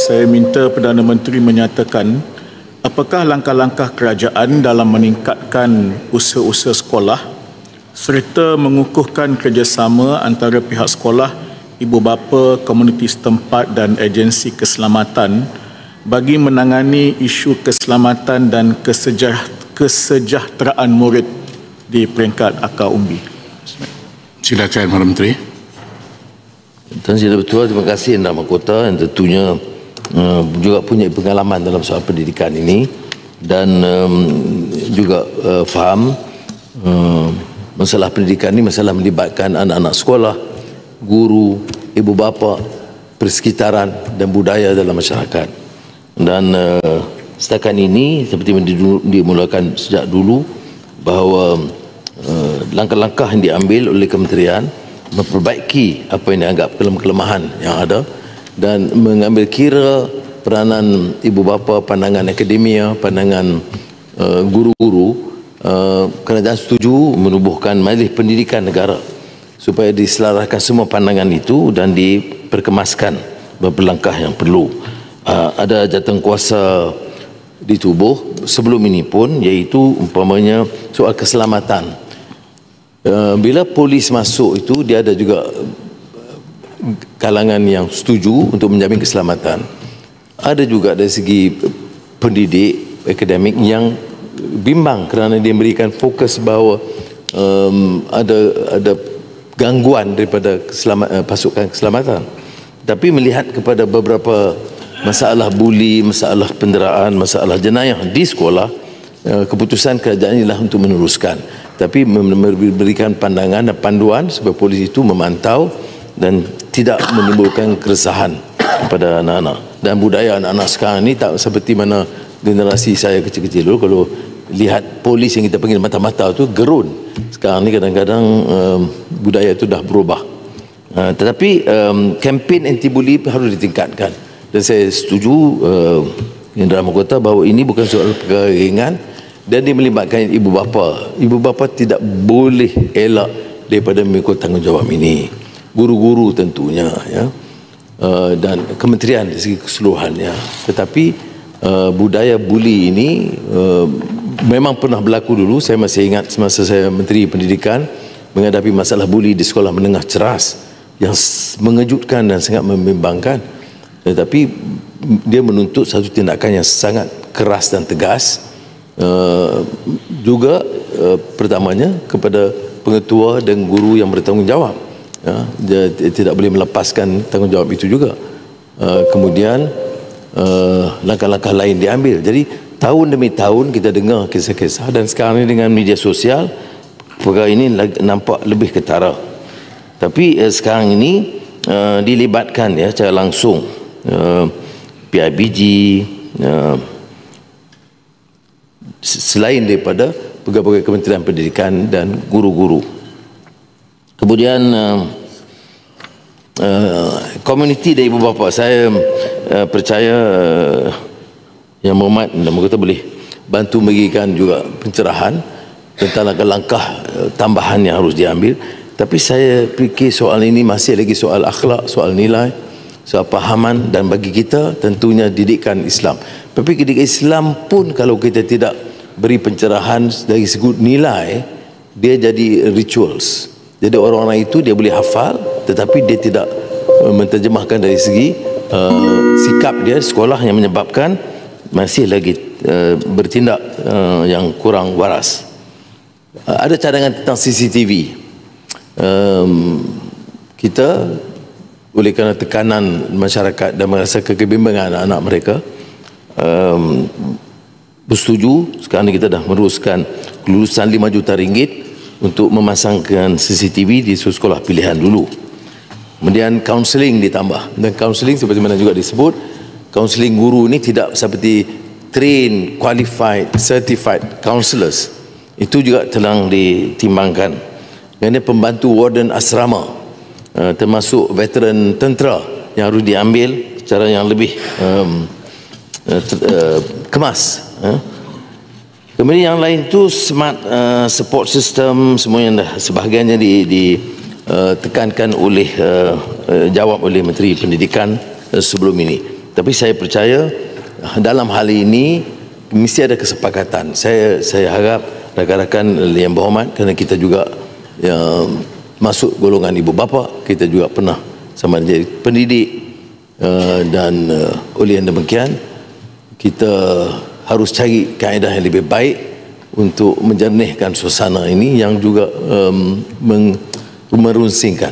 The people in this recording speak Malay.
Saya minta Perdana Menteri menyatakan apakah langkah-langkah kerajaan dalam meningkatkan usaha-usaha sekolah serta mengukuhkan kerjasama antara pihak sekolah, ibu bapa, komuniti setempat dan agensi keselamatan bagi menangani isu keselamatan dan kesejahteraan murid di peringkat akar umbi. Silakan Perdana Menteri. Tuan Sri Ketua, terima kasih Yang Mahkota yang tentunya juga punya pengalaman dalam soal pendidikan ini dan juga faham masalah pendidikan ini masalah melibatkan anak-anak sekolah, guru, ibu bapa, persekitaran dan budaya dalam masyarakat. Dan setakat ini seperti yang dimulakan sejak dulu bahawa langkah-langkah yang diambil oleh kementerian memperbaiki apa yang dianggap kelemahan yang ada dan mengambil kira peranan ibu bapa, pandangan akademia, pandangan guru-guru. Kerajaan setuju menubuhkan Majlis Pendidikan Negara supaya diselaraskan semua pandangan itu dan diperkemaskan beberapa langkah yang perlu. Ada jawatankuasa di tubuh sebelum ini pun, iaitu umpamanya soal keselamatan. Bila polis masuk itu, dia ada juga kalangan yang setuju untuk menjamin keselamatan. Ada juga dari segi pendidik akademik yang bimbang kerana dia memberikan fokus bahawa ada gangguan daripada pasukan keselamatan. Tapi melihat kepada beberapa masalah buli, masalah penderaan, masalah jenayah di sekolah, keputusan kerajaan inilah untuk meneruskan. Tapi memberikan pandangan dan panduan supaya polis itu memantau dan tidak menimbulkan keresahan kepada anak-anak. Dan budaya anak-anak sekarang ini tak seperti mana generasi saya kecil-kecil dulu. Kalau lihat polis yang kita panggil mata-mata itu gerun. Sekarang ni kadang-kadang budaya itu dah berubah. Tetapi kempen anti-bully harus ditingkatkan. Dan saya setuju Yang Mahkota bahawa ini bukan soal perkara ringan dan dia melibatkan ibu bapa. Ibu bapa tidak boleh elak daripada mengikut tanggungjawab ini. Guru-guru tentunya, ya, dan kementerian dari segi keseluruhannya. Tetapi budaya buli ini memang pernah berlaku dulu. Saya masih ingat semasa saya Menteri Pendidikan menghadapi masalah buli di sekolah menengah ceras yang mengejutkan dan sangat membimbangkan. Tetapi dia menuntut satu tindakan yang sangat keras dan tegas. Juga pertamanya kepada pengetua dan guru yang bertanggungjawab. Ya, dia tidak boleh melepaskan tanggungjawab itu juga. Kemudian langkah-langkah lain diambil. Jadi tahun demi tahun kita dengar kisah-kisah dan sekarang ini dengan media sosial perkara ini nampak lebih ketara. Tapi sekarang ini dilibatkan ya secara langsung PIBG, selain daripada pegawai Kementerian Pendidikan dan guru-guru. Kemudian komuniti dari ibu bapa, saya percaya Yang Berhormat dan Mahkota boleh bantu memberikan juga pencerahan tentang langkah-langkah tambahan yang harus diambil. Tapi saya fikir soal ini masih lagi soal akhlak, soal nilai, soal pahaman, dan bagi kita tentunya didikan Islam. Tapi didikan Islam pun kalau kita tidak beri pencerahan dari segi nilai, dia jadi rituals. Jadi orang-orang itu dia boleh hafal tetapi dia tidak menterjemahkan dari segi sikap dia sekolah yang menyebabkan masih lagi bertindak yang kurang waras. Ada cadangan tentang CCTV. Kita oleh kerana tekanan masyarakat dan merasa kebimbangan anak-anak mereka bersetuju. Sekarang kita dah meneruskan kelulusan RM5 juta untuk memasangkan CCTV di sekolah pilihan dulu. Kemudian kaunseling ditambah. Dan kaunseling seperti mana juga disebut, kaunseling guru ini tidak seperti trained, qualified, certified counselors. Itu juga telah ditimbangkan. Dan pembantu warden asrama, termasuk veteran tentera yang harus diambil secara yang lebih kemas. Kemudian yang lain tu smart support system, semua yang dah sebahagiannya ditekankan oleh jawab oleh Menteri Pendidikan sebelum ini. Tapi saya percaya dalam hal ini mesti ada kesepakatan. Saya harap rakan-rakan yang berhormat, kerana kita juga masuk golongan ibu bapa, kita juga pernah sama jadi pendidik, dan oleh yang demikian kita harus cari kaedah yang lebih baik untuk menjernihkan suasana ini yang juga merunsingkan